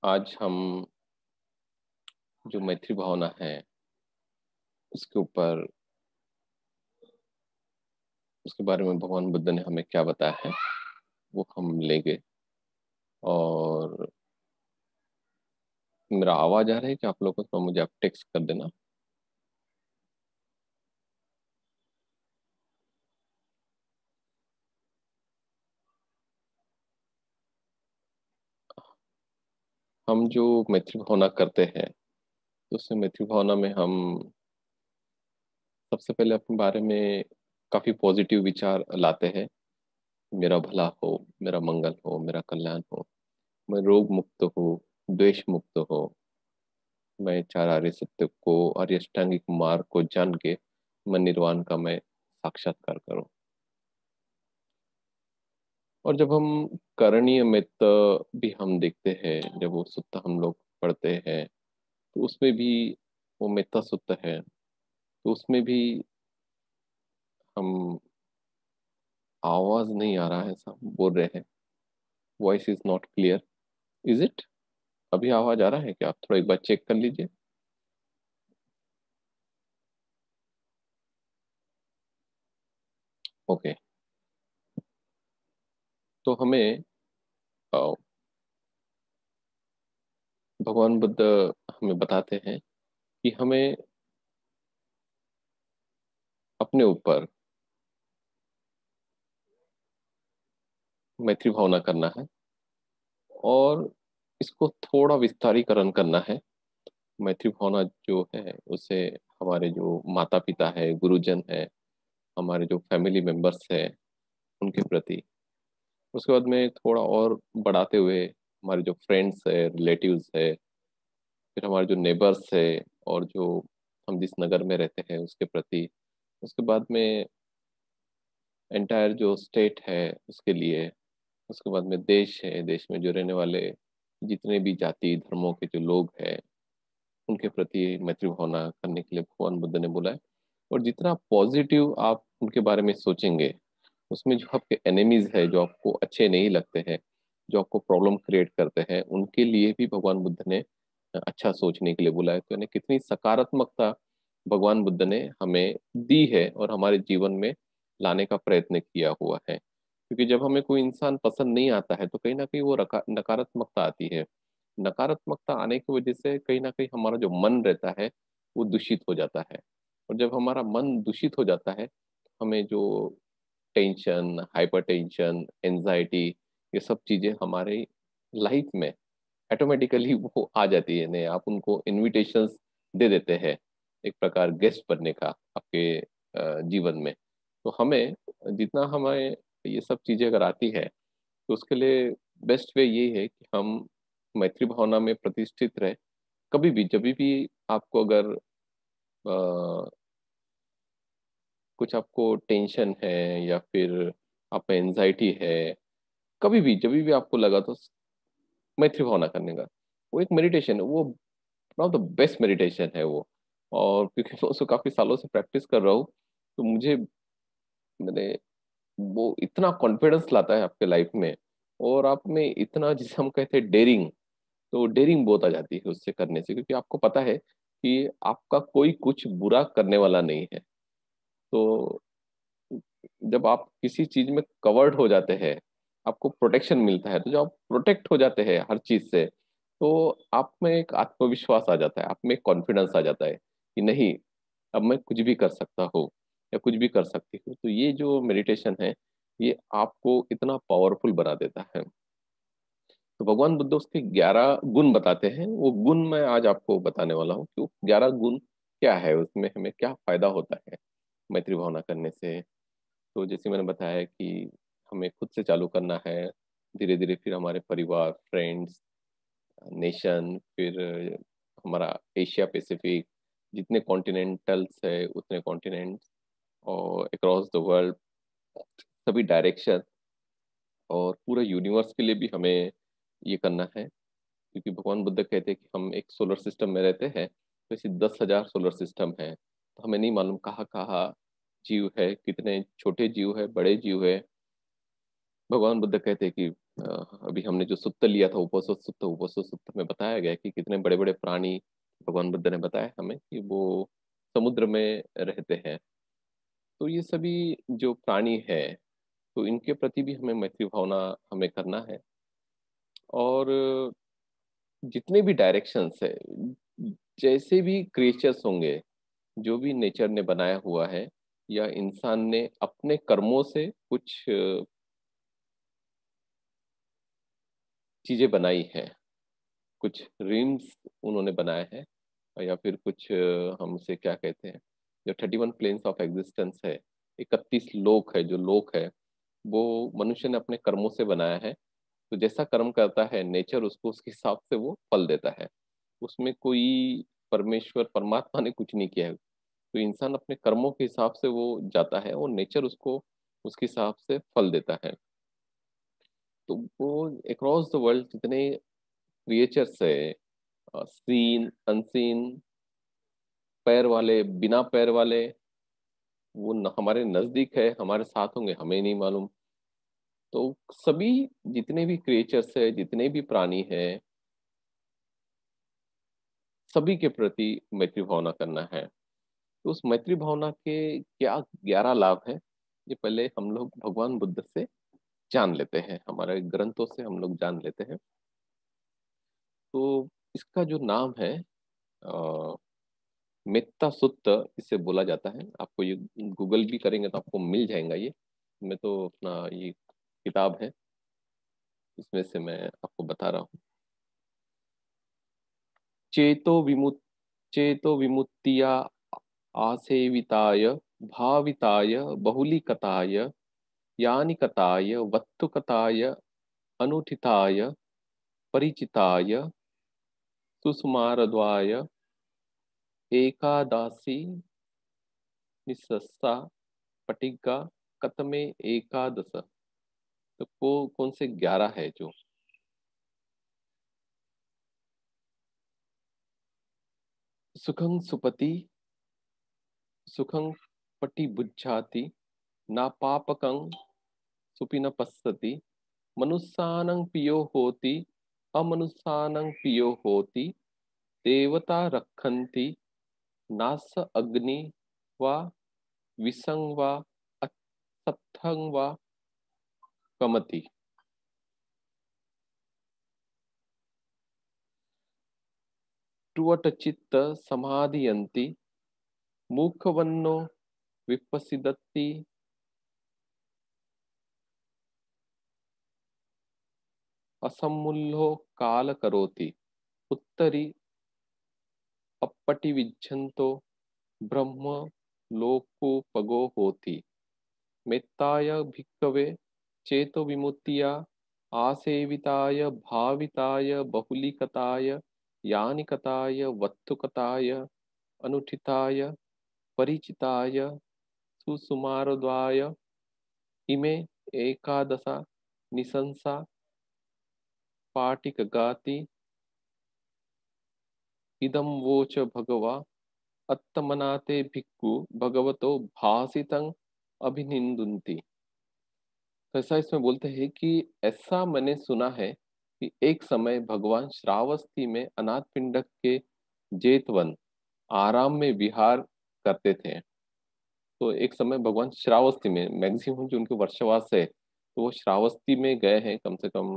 आज हम जो मैत्री भावना है उसके ऊपर उसके बारे में भगवान बुद्ध ने हमें क्या बताया है वो हम लेंगे। और मेरा आवाज आ रहा है कि आप लोगों को, तो मुझे आप टेक्स्ट कर देना। हम जो मैत्री भावना करते हैं तो उससे मैत्री भावना में हम सबसे पहले अपने बारे में काफी पॉजिटिव विचार लाते हैं। मेरा भला हो, मेरा मंगल हो, मेरा कल्याण हो, मैं रोग मुक्त हो, द्वेष मुक्त हो, मैं चार आर्य सत्य को, आर्य अष्टांगिक मार्ग को जान के मैं निर्वाण का मैं साक्षात्कार करूं। और जब हम करणीय मित्त भी हम देखते हैं, जब वो सुत्त हम लोग पढ़ते हैं तो उसमें भी वो मित्ता सुत्त है। तो उसमें भी हम आवाज नहीं आ रहा है, ऐसा बोल रहे हैं। Voice is not clear, is it? अभी आवाज आ रहा है क्या? आप थोड़ा एक बार चेक कर लीजिए। ओके। तो हमें भगवान बुद्ध हमें बताते हैं कि हमें अपने ऊपर मैत्री भावना करना है और इसको थोड़ा विस्तारीकरण करना है। मैत्री भावना जो है उसे हमारे जो माता पिता है, गुरुजन है, हमारे जो फैमिली मेंबर्स है उनके प्रति, उसके बाद में थोड़ा और बढ़ाते हुए हमारे जो फ्रेंड्स है, रिलेटिव्स है, फिर हमारे जो नेबर्स है, और जो हम जिस नगर में रहते हैं उसके प्रति, उसके बाद में एंटायर जो स्टेट है उसके लिए, उसके बाद में देश है, देश में जो रहने वाले जितने भी जाति धर्मों के जो लोग हैं उनके प्रति मैत्री भावना करने के लिए भगवान बुद्ध ने बोला है। और जितना पॉजिटिव आप उनके बारे में सोचेंगे, उसमें जो आपके एनिमीज है, जो आपको अच्छे नहीं लगते हैं, जो आपको प्रॉब्लम क्रिएट करते हैं, उनके लिए भी भगवान बुद्ध ने अच्छा सोचने के लिए बोला है। तो यानी कितनी सकारात्मकता भगवान बुद्ध ने हमें दी है और हमारे जीवन में लाने का प्रयत्न किया हुआ है। क्योंकि जब हमें कोई इंसान पसंद नहीं आता है तो कहीं ना कहीं वो नकारात्मकता आती है। नकारात्मकता आने की वजह से कहीं ना कहीं हमारा जो मन रहता है वो दूषित हो जाता है। और जब हमारा मन दूषित हो जाता है, हमें जो टेंशन, हाइपर टेंशन, एंजाइटी, ये सब चीजें हमारे लाइफ में ऑटोमेटिकली वो आ जाती है। नहीं, आप उनको इनविटेशंस दे देते हैं एक प्रकार गेस्ट बनने का आपके जीवन में। तो हमें जितना हमें ये सब चीजें अगर आती है तो उसके लिए बेस्ट वे ये है कि हम मैत्री भावना में प्रतिष्ठित रहे। कभी भी जब भी आपको अगर कुछ आपको टेंशन है या फिर आप में एंजाइटी है, कभी भी जब भी आपको लगा तो मैत्री भावना करने का वो एक मेडिटेशन है। वो one of the best meditation है वो। और क्योंकि मैं उसको काफी सालों से प्रैक्टिस कर रहा हूँ तो मुझे मैंने वो इतना कॉन्फिडेंस लाता है आपके लाइफ में। और आप में इतना, जिसे हम कहते हैं डेयरिंग, तो डेयरिंग बहुत आ जाती है उससे करने से, क्योंकि आपको पता है कि आपका कोई कुछ बुरा करने वाला नहीं है। तो जब आप किसी चीज में कवर्ड हो जाते हैं, आपको प्रोटेक्शन मिलता है, तो जब आप प्रोटेक्ट हो जाते हैं हर चीज से, तो आप में एक आत्मविश्वास आ जाता है, आप में एक कॉन्फिडेंस आ जाता है कि नहीं, अब मैं कुछ भी कर सकता हूँ या कुछ भी कर सकती हूँ। तो ये जो मेडिटेशन है ये आपको इतना पावरफुल बना देता है। तो भगवान बुद्ध उसके 11 गुण बताते हैं। वो गुण मैं आज आपको बताने वाला हूँ कि वो 11 गुण क्या है, उसमें हमें क्या फायदा होता है मैत्री भावना करने से। तो जैसे मैंने बताया कि हमें खुद से चालू करना है, धीरे धीरे फिर हमारे परिवार, फ्रेंड्स, नेशन, फिर हमारा एशिया पैसिफिक, जितने कॉन्टिनेंटल्स है उतने कॉन्टिनेंट्स, और अक्रॉस द वर्ल्ड सभी डायरेक्शन, और पूरे यूनिवर्स के लिए भी हमें ये करना है। क्योंकि भगवान बुद्ध कहते हैं कि हम एक सोलर सिस्टम में रहते हैं, तो ऐसे 10,000 सोलर सिस्टम है। तो हमें नहीं मालूम कहाँ कहाँ जीव है, कितने छोटे जीव है, बड़े जीव है। भगवान बुद्ध कहते हैं कि अभी हमने जो सुत्त लिया था, उपसुत्त सुत्त में बताया गया कि कितने बड़े बड़े प्राणी भगवान बुद्ध ने बताया हमें कि वो समुद्र में रहते हैं। तो ये सभी जो प्राणी है, तो इनके प्रति भी हमें मैत्री भावना हमें करना है। और जितने भी डायरेक्शंस है, जैसे भी क्रिएचर्स होंगे, जो भी नेचर ने बनाया हुआ है या इंसान ने अपने कर्मों से कुछ चीजें बनाई हैं, कुछ रीम्स उन्होंने बनाए हैं, या फिर कुछ हम उसे क्या कहते हैं, जो 31 प्लेन्स ऑफ एग्जिस्टेंस है, 31 लोक है, जो लोक है वो मनुष्य ने अपने कर्मों से बनाया है। तो जैसा कर्म करता है नेचर उसको उसके हिसाब से वो फल देता है। उसमें कोई परमेश्वर परमात्मा ने कुछ नहीं किया है। तो इंसान अपने कर्मों के हिसाब से वो जाता है और नेचर उसको उसके हिसाब से फल देता है। तो वो अक्रॉस द वर्ल्ड जितने क्रिएचर्स है, सीन अनसीन, पैर वाले बिना पैर वाले, वो हमारे नजदीक है, हमारे साथ होंगे हमें नहीं मालूम। तो सभी जितने भी क्रिएचर्स है, जितने भी प्राणी है, सभी के प्रति मैत्री भावना करना है। तो उस मैत्री भावना के क्या 11 लाभ हैं, ये पहले हम लोग भगवान बुद्ध से जान लेते हैं, हमारे ग्रंथों से हम लोग जान लेते हैं। तो इसका जो नाम है अ, मेत्ता सुत्त इसे बोला जाता है। आपको ये गूगल भी करेंगे तो आपको मिल जाएगा ये। मैं तो अपना ये किताब है, इसमें से मैं आपको बता रहा हूँ। चेतो विमुत चेतो विमुक्तिया आसेविताय भाविताय बहुलीकताय यानिकताय वत्तुकताय अनुठिताय परिचिताय सुषमारद्वाय एकादशी निस्सा पटिका कतमे एकादश। तो कौन से 11 है जो सुखं सुपति सुखं पटि बुझाति ना पापकं सुपिन पස්සति मनुष्यानं पियो होति अमनुष्यानं पियो होति देवता रक्षन्ति नास अग्नि वा विसंग वा असत्थं वा कमति। टुवट चित्त समाधियन्ति मुखवन्नो विपसिदति असम्मूल्यो काल करोति उत्तरी अपटिविज्जन्तो ब्रह्म लोकोपगो होति। मेत्ताय भिक्खवे चेतो विमुक्तिया आसेविताय भाविताय बहुलीकताय यानिकताय वत्तुकताय अनुठिताय परिचिताय सुसुमारद्वाय इमे एकादशा निशंसा पाटिकगाति इदं वोच भगवा अत्तमनाते भिक्खु भगवतो भासितं अभिनिंदन्ति। तो ऐसा इसमें बोलते हैं कि ऐसा मैंने सुना है कि एक समय भगवान श्रावस्ती में अनाथ पिंडक के जेतवन आराम में विहार करते थे। तो एक समय भगवान श्रावस्ती में, मैक्सिमम जो उनके वर्षवास है तो वो श्रावस्ती में गए हैं, कम से कम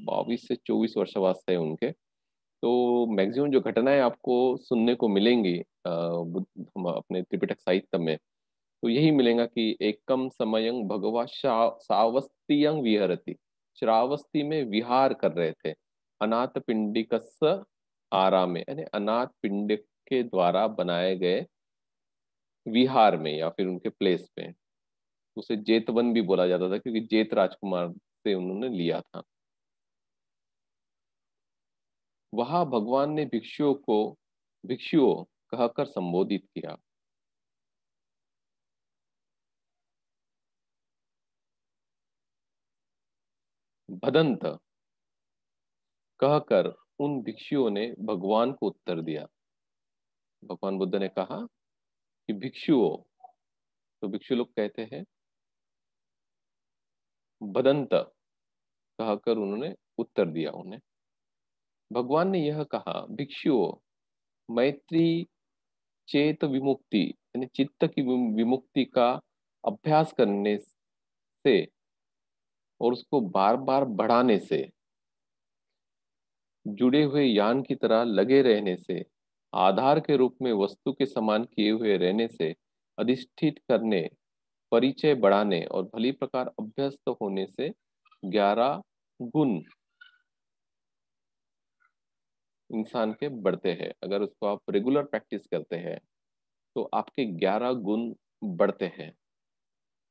22 से 24 वर्षवास है उनके। तो मैक्सिमम जो घटनाएं आपको सुनने को मिलेंगी हम अपने त्रिपिटक साहित्य में, तो यही मिलेगा कि एकम समयं भगवा सावस्तियं विहरति, श्रावस्ती में विहार कर रहे थे, अनाथ पिंडिकस्य आरामे, यानी अनाथ पिंडिक के द्वारा बनाए गए विहार में या फिर उनके प्लेस में। उसे जेतवन भी बोला जाता था क्योंकि जेत राजकुमार से उन्होंने लिया था। वहां भगवान ने भिक्षुओं कहकर संबोधित किया। भदंत कहकर उन भिक्षुओं ने भगवान को उत्तर दिया। भगवान बुद्ध ने कहा कि भिक्षुओं, तो भिक्षु लोग कहते हैं भदंत, कहकर उन्होंने उत्तर दिया उन्हें। भगवान ने यह कहा, भिक्षुओं, मैत्री चेत विमुक्ति यानी चित्त की विमुक्ति का अभ्यास करने से और उसको बार बार बढ़ाने से, जुड़े हुए यान की तरह लगे रहने से, आधार के रूप में वस्तु के समान किए हुए रहने से, अधिष्ठित करने, परिचय बढ़ाने और भली प्रकार अभ्यस्त होने से 11 गुण इंसान के बढ़ते हैं। अगर उसको आप रेगुलर प्रैक्टिस करते हैं तो आपके 11 गुण बढ़ते हैं।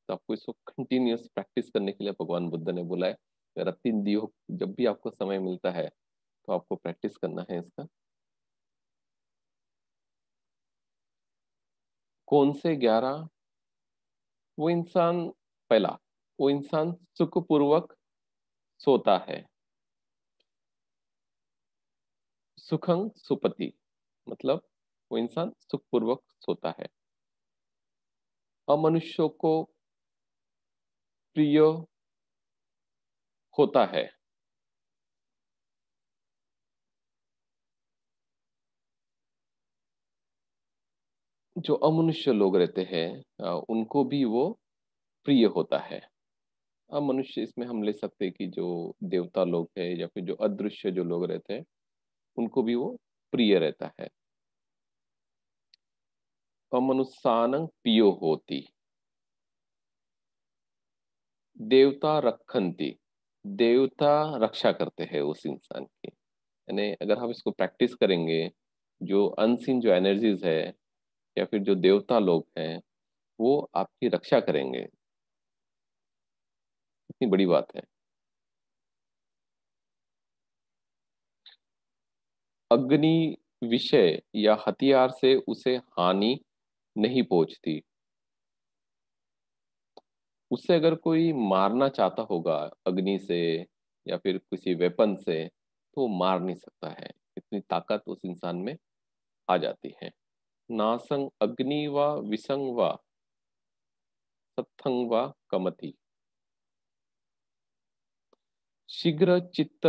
तो आपको इसको कंटिन्यूअस प्रैक्टिस करने के लिए भगवान बुद्ध ने बोला है, रत्तिन दियो, जब भी आपको समय मिलता है तो आपको प्रैक्टिस करना है इसका। कौन से 11? वो इंसान, पहला, वो इंसान सुखपूर्वक सोता है। सुखं सुपति, मतलब वो इंसान सुखपूर्वक सोता है। अमनुष्यों को प्रिय होता है। जो अमनुष्य लोग रहते हैं उनको भी वो प्रिय होता है। अमनुष्य इसमें हम ले सकते हैं कि जो देवता लोग हैं या फिर जो अदृश्य जो लोग रहते हैं उनको भी वो प्रिय रहता है। अमनुष्यानं पियो होती, देवता रखंती, देवता रक्षा करते हैं उस इंसान की। यानी अगर हम इसको प्रैक्टिस करेंगे, जो अनसीन जो एनर्जीज है या फिर जो देवता लोग हैं वो आपकी रक्षा करेंगे। इतनी बड़ी बात है। अग्नि विषय या हथियार से उसे हानि नहीं पहुंचती। उससे अगर कोई मारना चाहता होगा अग्नि से या फिर किसी वेपन से तो वो मार नहीं सकता है। इतनी ताकत उस इंसान में आ जाती है। नासंग अग्नि व विसंग व सत्संग व कमति, शीघ्र चित्त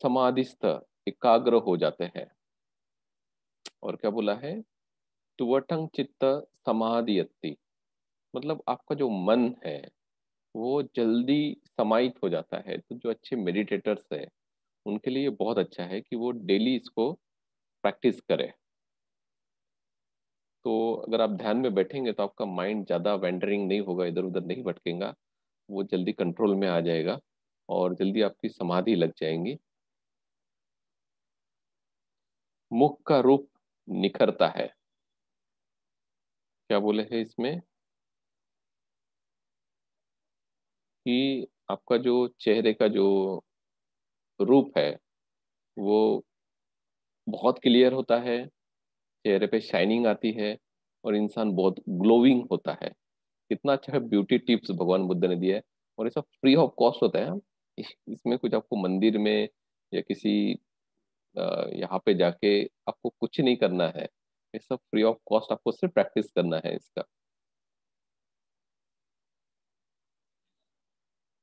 समाधिस्थ एकाग्र हो जाते हैं। और क्या बोला है, तुवठंग चित्त समाधियति, मतलब आपका जो मन है वो जल्दी समाहित हो जाता है। तो जो अच्छे मेडिटेटर्स है उनके लिए ये बहुत अच्छा है कि वो डेली इसको प्रैक्टिस करें। तो अगर आप ध्यान में बैठेंगे तो आपका माइंड ज़्यादा वेंडरिंग नहीं होगा, इधर उधर नहीं भटकेगा, वो जल्दी कंट्रोल में आ जाएगा और जल्दी आपकी समाधि लग जाएंगी। मुख का रूप निखरता है। क्या बोले हैं इसमें कि आपका जो चेहरे का जो रूप है वो बहुत क्लियर होता है, चेहरे पे शाइनिंग आती है और इंसान बहुत ग्लोइंग होता है। कितना अच्छा है, ब्यूटी टिप्स भगवान बुद्ध ने दिया है। और ये सब फ्री ऑफ कॉस्ट होता है। इसमें कुछ आपको मंदिर में या किसी यहाँ पे जाके आपको कुछ नहीं करना है। ये सब फ्री ऑफ कॉस्ट, आपको सिर्फ प्रैक्टिस करना है इसका।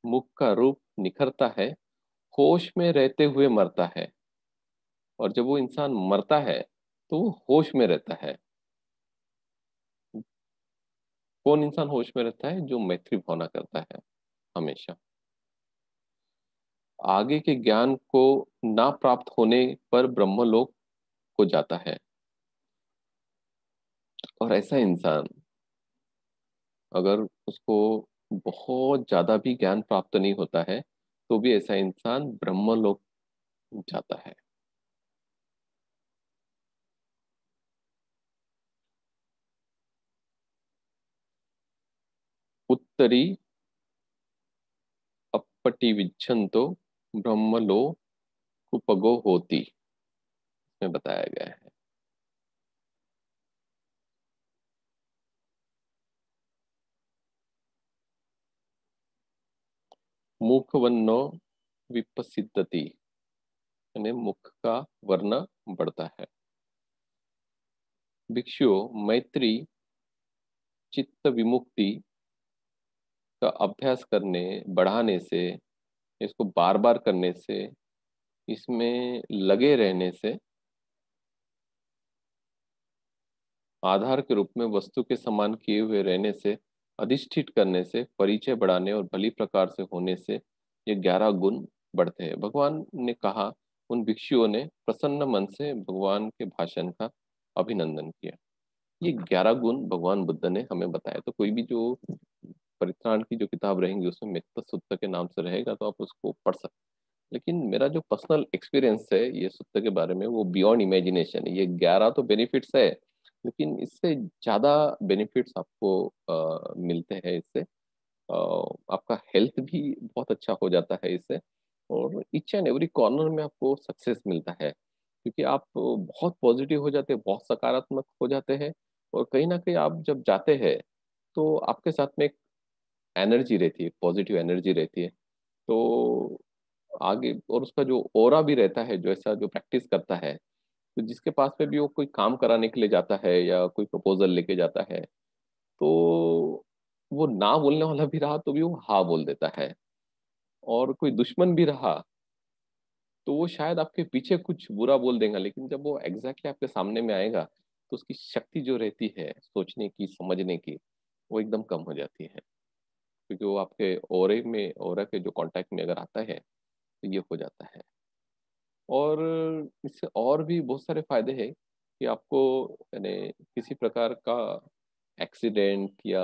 मुख का रूप निखरता है, होश में रहते हुए मरता है। और जब वो इंसान मरता है तो वो होश में रहता है। कौन इंसान होश में रहता है? जो मैत्री भावना करता है हमेशा। आगे के ज्ञान को ना प्राप्त होने पर ब्रह्मलोक को जाता है। और ऐसा इंसान, अगर उसको बहुत ज्यादा भी ज्ञान प्राप्त नहीं होता है तो भी ऐसा इंसान ब्रह्मलोक जाता है। उत्तरी अपटी विच्छन्तो ब्रह्मलोक उपगो होती, में बताया गया है। मुख वन्नो विपसिद्धति, यानी मुख का वर्ण बढ़ता है। भिक्षुओं, मैत्री चित्त विमुक्ति का अभ्यास करने बढ़ाने से इसको बार बार करने से, इसमें लगे रहने से, आधार के रूप में वस्तु के समान किए हुए रहने से, अधिष्ठित करने से, परिचय बढ़ाने और भली प्रकार से होने से ये 11 गुण बढ़ते हैं। भगवान ने कहा, उन भिक्षुओं ने प्रसन्न मन से भगवान के भाषण का अभिनंदन किया। ये 11 गुण भगवान बुद्ध ने हमें बताया। तो कोई भी जो परित्राण की जो किताब रहेंगी उसमें मेत्ता सुत्ता के नाम से रहेगा, तो आप उसको पढ़ सकते हैं। लेकिन मेरा जो पर्सनल एक्सपीरियंस है ये सुत्ता के बारे में, वो बियॉन्ड इमेजिनेशन है। ये 11 तो बेनिफिट्स है, लेकिन इससे ज्यादा बेनिफिट्स आपको मिलते हैं इससे। आपका हेल्थ भी बहुत अच्छा हो जाता है इससे, और ईच एंड एवरी कॉर्नर में आपको सक्सेस मिलता है, क्योंकि आप बहुत पॉजिटिव हो जाते हैं, बहुत सकारात्मक हो जाते हैं। और कहीं ना कहीं आप जब जाते हैं तो आपके साथ में एक एनर्जी रहती है, पॉजिटिव एनर्जी रहती है। तो आगे, और उसका जो ओरा भी रहता है, जो ऐसा जो प्रैक्टिस करता है, तो जिसके पास में भी वो कोई काम कराने के लिए जाता है या कोई प्रपोजल लेके जाता है, तो वो ना बोलने वाला भी रहा तो भी वो हाँ बोल देता है। और कोई दुश्मन भी रहा तो वो शायद आपके पीछे कुछ बुरा बोल देगा, लेकिन जब वो एग्जैक्टली आपके सामने में आएगा तो उसकी शक्ति जो रहती है सोचने की, समझने की, वो एकदम कम हो जाती है, क्योंकि वो आपके ओरे में, ओरा के जो कांटेक्ट में अगर आता है तो ये हो जाता है। और इससे और भी बहुत सारे फायदे हैं कि आपको, यानी किसी प्रकार का एक्सीडेंट या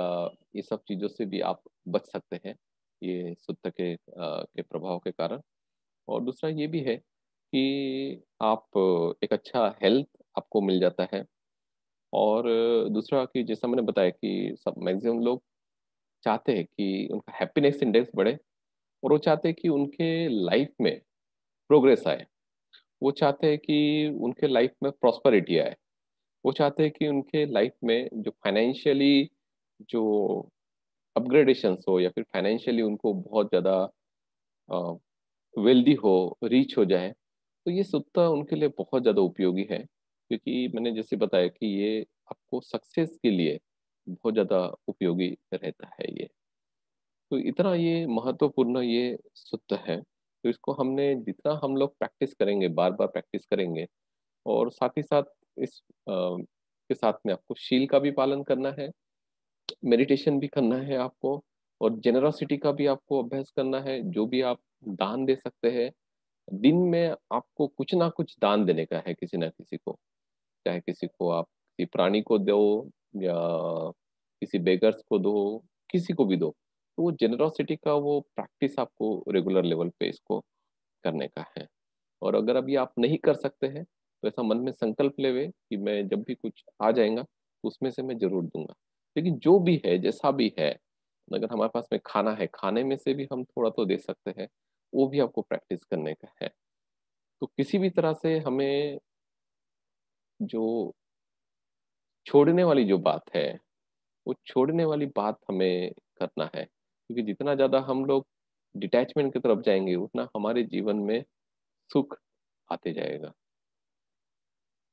ये सब चीज़ों से भी आप बच सकते हैं ये सुत्त के प्रभाव के कारण। और दूसरा ये भी है कि आप एक अच्छा हेल्थ आपको मिल जाता है। और दूसरा कि जैसा मैंने बताया कि सब मैक्सिमम लोग चाहते हैं कि उनका हैप्पीनेस इंडेक्स बढ़े, और वो चाहते हैं कि उनके लाइफ में प्रोग्रेस आए। वो चाहते हैं कि उनके लाइफ में प्रॉस्पेरिटी आए। वो चाहते हैं कि उनके लाइफ में जो फाइनेंशियली जो अपग्रेडेशंस हो, या फिर फाइनेंशियली उनको बहुत ज़्यादा वेल्दी हो, रिच हो जाए। तो ये सुत्ता उनके लिए बहुत ज़्यादा उपयोगी है, क्योंकि मैंने जैसे बताया कि ये आपको सक्सेस के लिए बहुत ज़्यादा उपयोगी रहता है ये। तो इतना ये महत्वपूर्ण ये सुत्ता है, तो इसको हमने जितना हम लोग प्रैक्टिस करेंगे, बार बार प्रैक्टिस करेंगे, और साथ ही साथ इस के साथ में आपको शील का भी पालन करना है, मेडिटेशन भी करना है आपको, और जेनरसिटी का भी आपको अभ्यास करना है। जो भी आप दान दे सकते हैं, दिन में आपको कुछ ना कुछ दान देने का है किसी ना किसी को। चाहे किसी को आप किसी प्राणी को दो, या किसी बेगर्स को दो, किसी को भी दो। तो वो जेनरसिटी का वो प्रैक्टिस आपको रेगुलर लेवल पे इसको करने का है। और अगर अभी आप नहीं कर सकते हैं तो ऐसा मन में संकल्प लेवे कि मैं जब भी कुछ आ जाएगा तो उसमें से मैं जरूर दूंगा। लेकिन जो भी है, जैसा भी है, अगर हमारे पास में खाना है, खाने में से भी हम थोड़ा तो दे सकते हैं, वो भी आपको प्रैक्टिस करने का है। तो किसी भी तरह से हमें जो छोड़ने वाली जो बात है, वो छोड़ने वाली बात हमें करना है, क्योंकि जितना ज्यादा हम लोग डिटैचमेंट की तरफ जाएंगे उतना हमारे जीवन में सुख आते जाएगा।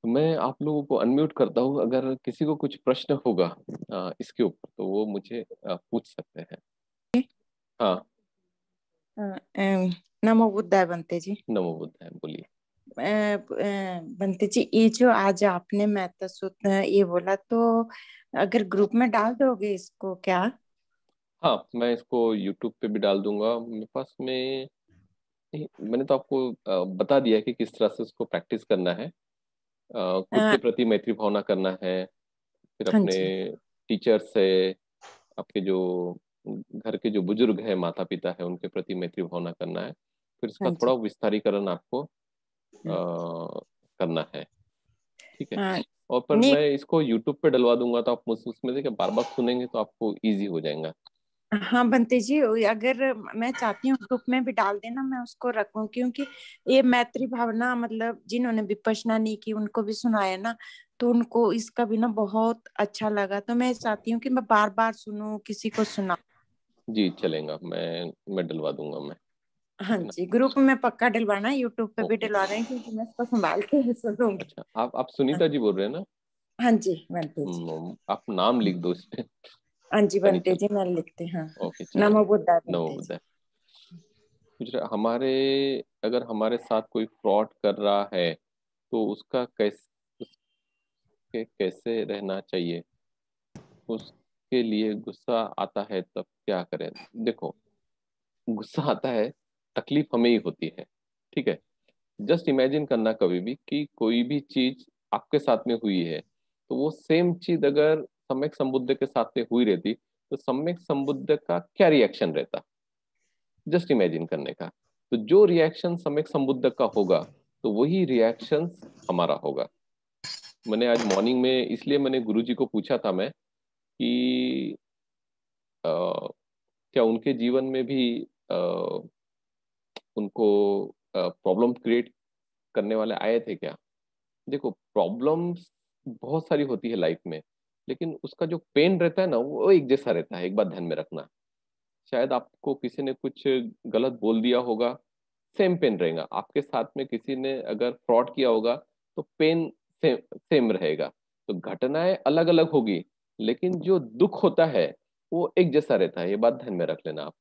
तो मैं आप लोगों को अनम्यूट करता हूँ, अगर किसी को कुछ प्रश्न होगा इसके ऊपर तो वो मुझे पूछ सकते हैं। हाँ। नमो बुद्धाय बनते जी। नमो बुद्धाय, बोलिए। बनते जी, ये जो आज आपने मेहता सूत्र ये बोला, तो अगर ग्रुप में डाल दोगे इसको क्या? हाँ, मैं इसको यूट्यूब पे भी डाल दूंगा। मेरे पास में मैंने तो आपको बता दिया कि किस तरह से उसको प्रैक्टिस करना है। खुद अ, के प्रति मैत्री भावना करना है, फिर हाँ अपने जी। टीचर से, आपके जो घर के जो बुजुर्ग हैं, माता पिता है, उनके प्रति मैत्री भावना करना है। फिर इसका हाँ थोड़ा जी। विस्तारीकरण आपको हम्म। करना है। ठीक है। हाँ, और पर नहीं। मैं इसको यूट्यूब पे डलवा दूंगा, तो आप उसमें से बार बार सुनेंगे तो आपको इजी हो जाएगा। हाँ बनते जी, अगर मैं चाहती हूँ ग्रुप में भी डाल देना, मैं उसको रखूं, क्योंकि ये मैत्री भावना मतलब जिन्होंने विपश्यना नहीं की उनको भी सुनाया ना, तो उनको इसका भी ना बहुत अच्छा लगा। तो मैं चाहती हूँ कि मैं बार बार सुनूं, किसी को सुना। जी चलेगा, मैं डलवा दूंगा मैं। हाँ ठीक है ना। जी, ग्रुप में पक्का डलवाना है, यूट्यूब पे भी ओके। डलवा रहे हैं, क्योंकि मैं इसको संभाल के सुनूंगी। अच्छा, आप सुनीता जी बोल रहे हैं ना। हाँ जी बनते जी। आप नाम लिख दो इस पे। हाँ जी बनते सनीचर। जी, मैं लिखती, हाँ। ओके, नमो चलेगा। बुद्धाय नमो बनते जी। बुद्धाय। हमारे, अगर हमारे साथ कोई फ्रॉड कर रहा है तो उसका उसके कैसे रहना चाहिए, उसके लिए गुस्सा आता है तब क्या करें। देखो, गुस्सा आता है, तकलीफ हमें ही होती है, ठीक है। जस्ट इमेजिन करना कभी भी कि कोई भी चीज आपके साथ में हुई है, तो वो सेम चीज अगर सम्यक संबुद्ध के साथ में हुई रहती तो सम्यक संबुद्ध का क्या रिएक्शन रहता। जस्ट इमेजिन करने का। तो जो रिएक्शन सम्यक संबुद्ध का होगा, तो वही रिएक्शन हमारा होगा। मैंने आज मॉर्निंग में इसलिए मैंने गुरुजी को पूछा था मैं कि अ, क्या उनके जीवन में भी उनको प्रॉब्लम क्रिएट करने वाले आए थे क्या। देखो, प्रॉब्लम्स बहुत सारी होती है लाइफ में, लेकिन उसका जो पेन रहता है ना वो एक जैसा रहता है, एक बात ध्यान में रखना। शायद आपको किसी ने कुछ गलत बोल दिया होगा, सेम पेन रहेगा। आपके साथ में किसी ने अगर फ्रॉड किया होगा तो पेन सेम रहेगा। तो घटनाएं अलग अलग होगी, लेकिन जो दुख होता है वो एक जैसा रहता है, ये बात ध्यान में रख लेना आप।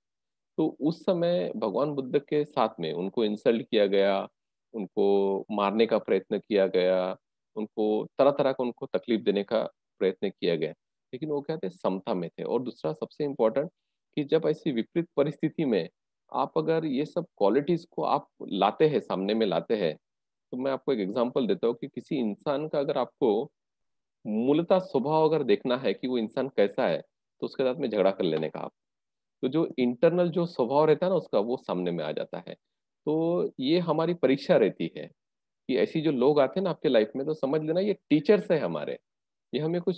तो उस समय भगवान बुद्ध के साथ में उनको इंसल्ट किया गया, उनको मारने का प्रयत्न किया गया, उनको तरह तरह का उनको तकलीफ देने का प्रयत्न किया गया, लेकिन वो क्या थे, समता में थे। और दूसरा सबसे इम्पोर्टेंट, कि जब ऐसी विपरीत परिस्थिति में आप अगर ये सब क्वालिटीज को आप लाते हैं, सामने में लाते हैं। तो मैं आपको एक एग्जांपल देता हूँ कि किसी इंसान का अगर आपको मूलतः स्वभाव अगर देखना है कि वो इंसान कैसा है, तो उसके साथ में झगड़ा कर लेने का आप। तो जो इंटरनल जो स्वभाव रहता है ना उसका, वो सामने में आ जाता है। तो ये हमारी परीक्षा रहती है कि ऐसी जो लोग आते हैं ना आपके लाइफ में, तो समझ लेना ये टीचर्स है हमारे। ये हमें कुछ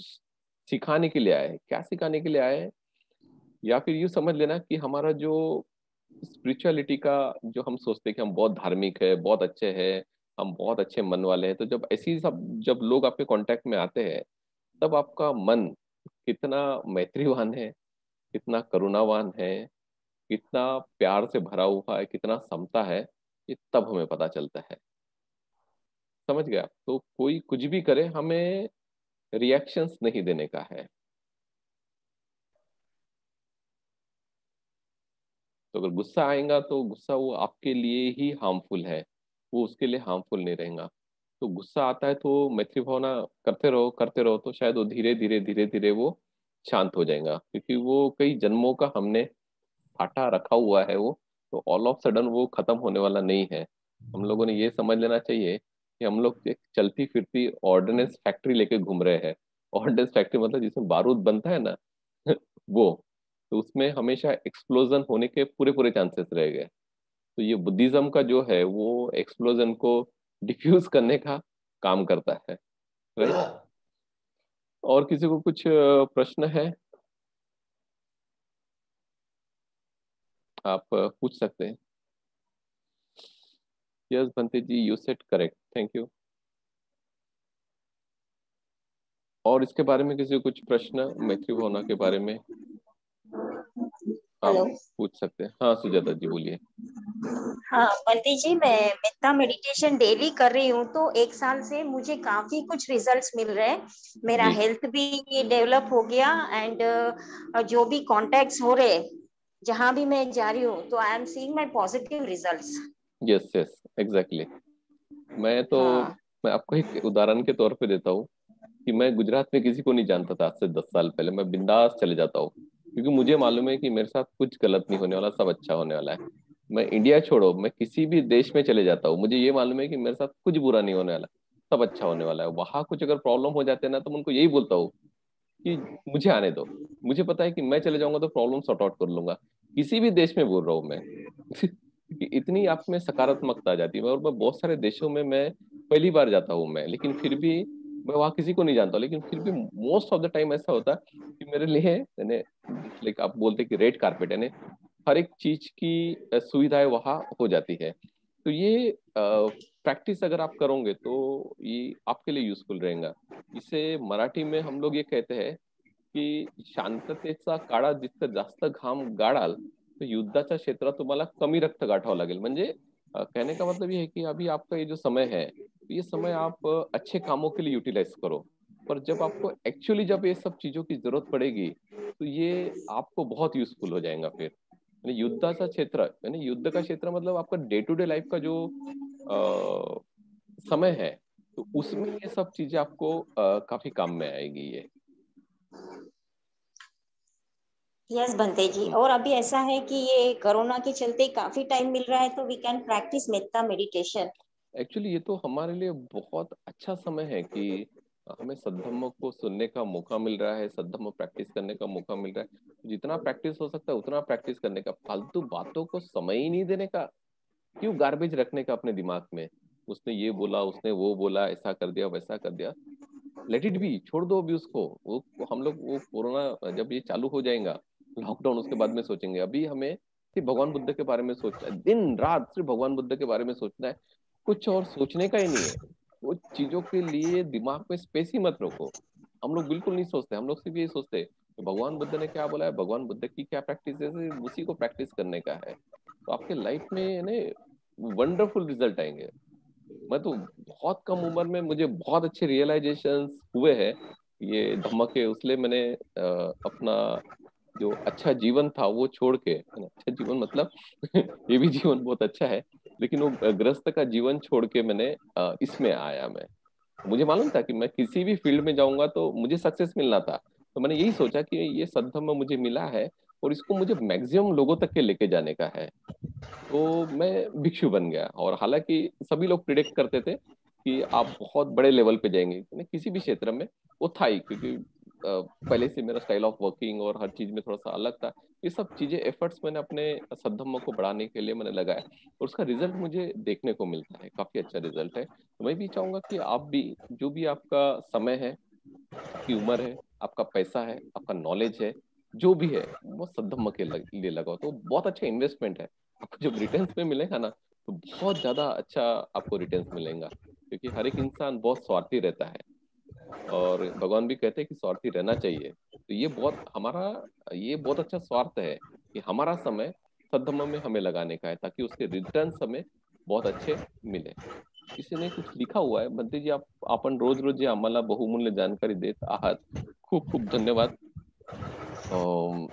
सिखाने के लिए आए हैं। क्या सिखाने के लिए आए हैं, या फिर यूँ समझ लेना कि हमारा जो स्पिरिचुअलिटी का, जो हम सोचते हैं कि हम बहुत धार्मिक है, बहुत अच्छे हैं, हम बहुत अच्छे मन वाले हैं, तो जब ऐसी सब जब लोग आपके कांटेक्ट में आते हैं, तब आपका मन कितना मैत्रीवान है, कितना करुणावान है, कितना प्यार से भरा हुआ है, कितना समता है, ये तब हमें पता चलता है। समझ गया। तो कोई कुछ भी करे, हमें रिएक्शंस नहीं देने का है। तो अगर गुस्सा आएगा तो गुस्सा वो आपके लिए ही हार्मफुल है, वो उसके लिए हार्मफुल नहीं रहेगा। तो गुस्सा आता है तो मैत्री भावना करते रहो करते रहो, तो शायद वो धीरे धीरे धीरे धीरे वो शांत हो जाएगा, क्योंकि वो कई जन्मों का हमने आटा रखा हुआ है वो। तो ऑल ऑफ सडन वो खत्म होने वाला नहीं है। हम लोगों ने ये समझ लेना चाहिए कि हम लोग एक चलती फिरती ऑर्डिनेंस फैक्ट्री लेके घूम रहे हैं। ऑर्डिनेंस फैक्ट्री मतलब जिसमें बारूद बनता है ना वो। तो उसमें हमेशा एक्सप्लोजन होने के पूरे पूरे चांसेस रह गए। तो ये बुद्धिज्म का जो है वो एक्सप्लोजन को डिफ्यूज करने का काम करता है। राइट। और किसी को कुछ प्रश्न है, आप पूछ सकते हैं। Yes Bhante ji, you said correct, thank you. और इसके बारे में किसी को कुछ प्रश्न, मैथ्यू भावना के बारे में आप हेलो। पूछ सकते हैं। हाँ सुजाता जी बोलिए। हाँ बंटी जी, मैं मेटा मेडिटेशन डेली कर रही हूँ, तो एक साल से मुझे काफी कुछ रिजल्ट्स मिल रहे हैं। मेरा जी। हेल्थ भी डेवलप हो गया, एंड जो भी कॉन्टेक्ट्स हो रहे, जहां भी मैं जा रही हूँ, तो I am seeing my positive results. Yes yes exactly. मैं तो, हाँ। मैं आपको एक उदाहरण के तौर पे देता हूँ कि मैं गुजरात में किसी को नहीं जानता था। आज से 10 साल पहले मैं बिंदास चले जाता हूँ, क्योंकि मुझे मालूम है कि मेरे साथ कुछ गलत नहीं होने वाला, सब अच्छा होने वाला है। मैं इंडिया छोड़ो, मैं किसी भी देश में चले जाता हूँ, मुझे ये मालूम है कि मेरे साथ कुछ बुरा नहीं होने वाला, सब अच्छा होने वाला है। वहां कुछ अगर प्रॉब्लम हो जाते हैं ना, तो मैं उनको यही बोलता हूँ कि मुझे आने दो। मुझे पता है कि मैं चले जाऊंगा तो प्रॉब्लम सॉर्ट आउट कर लूंगा। किसी भी देश में बोल रहा हूँ मैं कि इतनी आप में सकारात्मकता आ जाती है। और मैं बहुत सारे देशों में मैं पहली बार जाता हूँ मैं, लेकिन फिर भी मैं वहाँ किसी को नहीं जानता, लेकिन फिर भी मोस्ट ऑफ द टाइम ऐसा होता है कि मेरे लिए यानी, लाइक आप बोलते कि रेड कारपेट, यानी हर एक चीज की सुविधाएं वहाँ हो जाती है। तो ये प्रैक्टिस अगर आप करोगे तो ये आपके लिए यूजफुल रहेगा। इसे मराठी में हम लोग ये कहते हैं की शांततेचा काळात जितकं जास्त घाम गाळाल, तो युद्धाच्या क्षेत्रात तुम्हाला कमी रक्त गाठावं लागेल। म्हणजे कहने का मतलब ये है कि अभी आपका ये जो समय है, ये समय आप अच्छे कामों के लिए यूटिलाइज करो। पर जब आपको एक्चुअली जब ये सब चीजों की जरूरत पड़ेगी, तो ये आपको बहुत यूजफुल हो जाएगा फिर। यानी युद्धाचा क्षेत्र, यानी युद्ध का क्षेत्र मतलब आपका डे टू डे लाइफ का जो समय है, तो उसमें ये सब चीजें आपको काफी काम में आएगी ये। यस बंते जी, और अभी ऐसा है कि ये कोरोना के चलते काफी टाइम मिल रहा है, तो we can practise metta meditation. Actually ये तो हमारे लिए बहुत अच्छा समय है कि हमें सद्धम्म को सुनने का मौका मिल रहा है, सद्धम्म प्रैक्टिस करने का मौका मिल रहा है। जितना प्रैक्टिस हो सकता है उतना प्रैक्टिस करने का, फालतू बातों को समय ही नहीं देने का, क्यों गार्बेज रखने का अपने दिमाग में। उसने ये बोला, उसने वो बोला, ऐसा कर दिया, वैसा कर दिया, लेट इट बी, छोड़ दो अभी उसको। वो हम लोग वो कोरोना जब ये चालू हो जाएगा, लॉकडाउन, उसके बाद में सोचेंगे। अभी हमें सिर्फ भगवान बुद्ध के बारे में सोचना है, दिन रात सिर्फ भगवान बुद्ध के बारे में सोचना है, कुछ और सोचने का ही नहीं है। वो चीजों के लिए दिमाग में स्पेस ही मत रखो। हम लोग बिल्कुल नहीं सोचते, हम लोग सिर्फ यही सोचते हैं कि भगवान बुद्ध ने क्या बोला है, भगवान बुद्ध की क्या प्रैक्टिस है, सिर्फ उसी को प्रैक्टिस करने का है। तो आपके लाइफ में ना वंडरफुल रिजल्ट आएंगे। मैं तो बहुत कम उम्र में मुझे बहुत अच्छे रियलाइजेशंस हुए हैं ये धम्म के, उसलिए मैंने अपना जो अच्छा जीवन था वो छोड़ के, अच्छा जीवन मतलब ये भी जीवन बहुत अच्छा है, लेकिन वो गृहस्थ का जीवन छोड़ के मैंने इसमें आया। मैं, मुझे मालूम था कि मैं किसी भी फील्ड में जाऊंगा तो मुझे सक्सेस मिलना था, तो मैंने यही सोचा कि ये सद्धम्म मुझे मिला है और इसको मुझे मैक्सिमम लोगों तक के लेके जाने का है। तो मैं भिक्षु बन गया, और हालांकि सभी लोग प्रिडिक्ट करते थे कि आप बहुत बड़े लेवल पे जाएंगे, मैंने किसी भी क्षेत्र में, वो था ही, क्योंकि पहले से मेरा स्टाइल ऑफ वर्किंग और हर चीज में थोड़ा सा अलग था। ये सब चीजें, एफर्ट्स मैंने अपने सद्धम्म को बढ़ाने के लिए मैंने लगाया, और उसका रिजल्ट मुझे देखने को मिलता है, काफी अच्छा रिजल्ट है। तो मैं भी चाहूंगा कि आप भी, जो भी आपका समय है, आपकी उम्र है, आपका पैसा है, आपका नॉलेज है, जो भी है, वो सद्धम्म के लिए लगाओ, तो बहुत अच्छा इन्वेस्टमेंट है। आपको जब रिटर्न्स में मिलेगा ना, तो बहुत ज्यादा अच्छा आपको रिटर्न्स मिलेगा, क्योंकि हर एक इंसान बहुत स्वार्थी रहता है, और भगवान भी कहते हैं कि स्वार्थी रहना चाहिए। तो ये बहुत हमारा, ये बहुत अच्छा स्वार्थ है कि हमारा समय सद्धम्म में हमें लगाने का है, ताकि उसके रिटर्न्स हमें बहुत अच्छे मिले। किसी ने कुछ लिखा हुआ है, बंते जी, आपण रोज रोज जे आम्हाला बहुमूल्य जानकारी देत आहात, खूप खूप धन्यवाद। अं,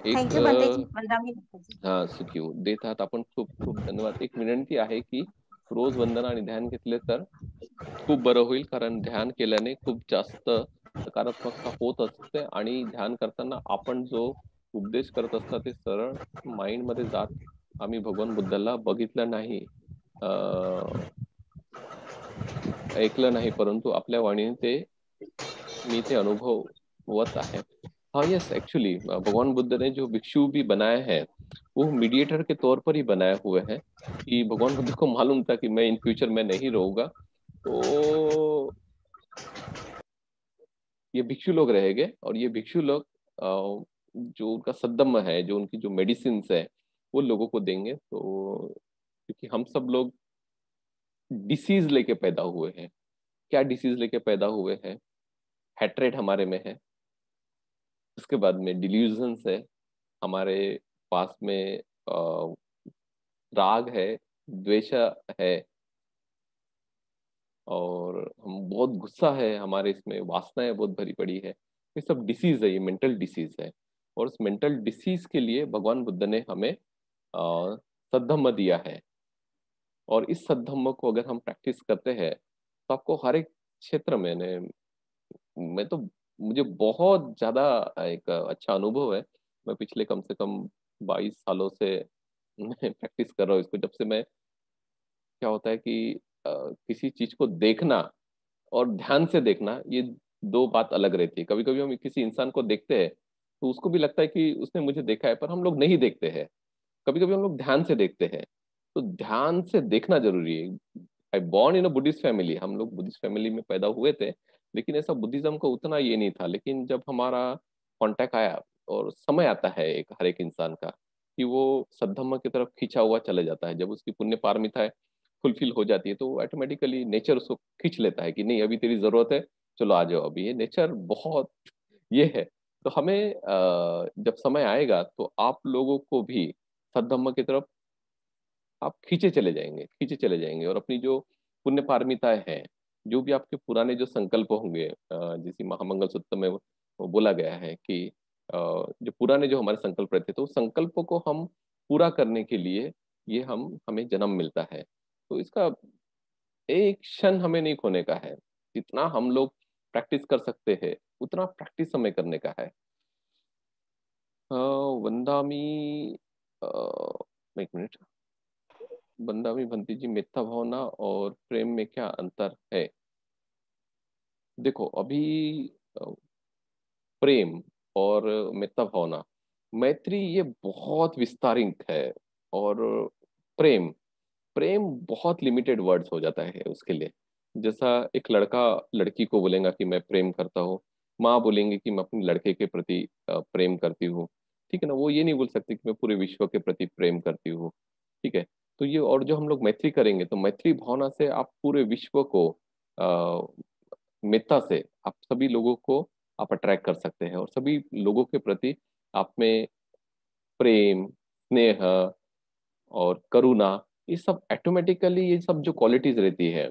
एक थँक्यू बंते जी, वंदना जी. हा, सुखी हो देत आहात आपण, खूप खूप धन्यवाद। एक विनंती आहे की रोज वंदना आणि ध्यान घेतले तर खूप बरं होईल, कारण ध्यान केल्याने खूप जास्त सकारात्मकता होत असते, आणि ध्यान करताना आपण जो उपदेश करत असता ते सरळ माइंड मध्ये जात, आम्ही भगवान बुद्धाला बघितलं नाही, ऐकलं नाही, परंतु आपल्या वाणीने ते, मी ते अनुभवत आहे। हाँ, यस, एक्चुअली भगवान बुद्ध ने जो भिक्षु भी बनाए हैं, वो मीडिएटर के तौर पर ही बनाए हुए हैं, कि भगवान बुद्ध को मालूम था कि मैं इन फ्यूचर में नहीं रहूंगा, तो ये भिक्षु लोग रहेंगे, और ये भिक्षु लोग जो उनका सद्धम्म है, जो उनकी जो मेडिसिन है, वो लोगों को देंगे। तो क्योंकि हम सब लोग डिसीज लेके पैदा हुए हैं, क्या डिसीज लेके पैदा हुए हैं, हैट्रेड हमारे में है, उसके बाद में डिल्यूजन्स है, हमारे पास में राग है, द्वेष है, और हम बहुत गुस्सा है, हमारे इसमें वासनाएं बहुत भरी पड़ी है। ये सब डिसीज है, ये मेंटल डिसीज है, और उस मेंटल डिसीज के लिए भगवान बुद्ध ने हमें सद्धम्म दिया है। और इस सद्धम्म को अगर हम प्रैक्टिस करते हैं, तो आपको हर एक क्षेत्र में ने, मैं तो, मुझे बहुत ज्यादा एक अच्छा अनुभव है। मैं पिछले कम से कम 22 सालों से मैं प्रैक्टिस कर रहा हूँ इसको। जब से मैं, क्या होता है कि किसी चीज को देखना और ध्यान से देखना, ये दो बात अलग रहती है। कभी कभी हम किसी इंसान को देखते हैं तो उसको भी लगता है कि उसने मुझे देखा है, पर हम लोग नहीं देखते हैं। कभी कभी हम लोग ध्यान से देखते हैं, तो ध्यान से देखना जरूरी है। I born in a Buddhist family, हम लोग बुद्धिस्ट फैमिली में पैदा हुए थे, लेकिन ऐसा बुद्धिज्म का उतना ये नहीं था। लेकिन जब हमारा कांटेक्ट आया, और समय आता है एक हर एक इंसान का कि वो सद्धम्म की तरफ खींचा हुआ चले जाता है, जब उसकी पुण्य पारमिता फुलफिल हो जाती है, तो ऑटोमेटिकली नेचर उसको खींच लेता है कि नहीं, अभी तेरी जरूरत है, चलो आ जाओ। अभी ये नेचर बहुत ये है। तो हमें जब समय आएगा तो आप लोगों को भी सद्धम्म की तरफ आप खींचे चले जाएंगे, खींचे चले जाएंगे, और अपनी जो पुण्य पारमिताएं हैं, जो भी आपके पुराने जो संकल्प होंगे, जैसे महामंगल सूत्र में वो बोला गया है कि जो पुराने जो हमारे संकल्प रहते तो उस संकल्पों को हम पूरा करने के लिए ये हमें जन्म मिलता है। तो इसका एक क्षण हमें नहीं खोने का है। जितना हम लोग प्रैक्टिस कर सकते हैं उतना प्रैक्टिस हमें करने का है। वंदामी, अ, एक मिनट। वंदामी भंती जी, मिथ्या भावना और प्रेम में क्या अंतर है? देखो अभी अ, प्रेम और मिथ्या भावना, मैत्री ये बहुत विस्तारित है। और प्रेम, प्रेम बहुत लिमिटेड वर्ड्स हो जाता है उसके लिए। जैसा एक लड़का लड़की को बोलेगा कि मैं प्रेम करता हूँ, माँ बोलेंगे कि मैं अपने लड़के के प्रति प्रेम करती हूँ, ठीक है ना। वो ये नहीं बोल सकती कि मैं पूरे विश्व के प्रति प्रेम करती हूँ, ठीक है। तो ये, और जो हम लोग मैत्री करेंगे तो मैत्री भावना से आप पूरे विश्व को, मित्रता से आप सभी लोगों को आप अट्रैक्ट कर सकते हैं, और सभी लोगों के प्रति आप में प्रेम, स्नेह और करुणा, ये सब ऑटोमेटिकली, ये सब जो क्वालिटीज रहती है,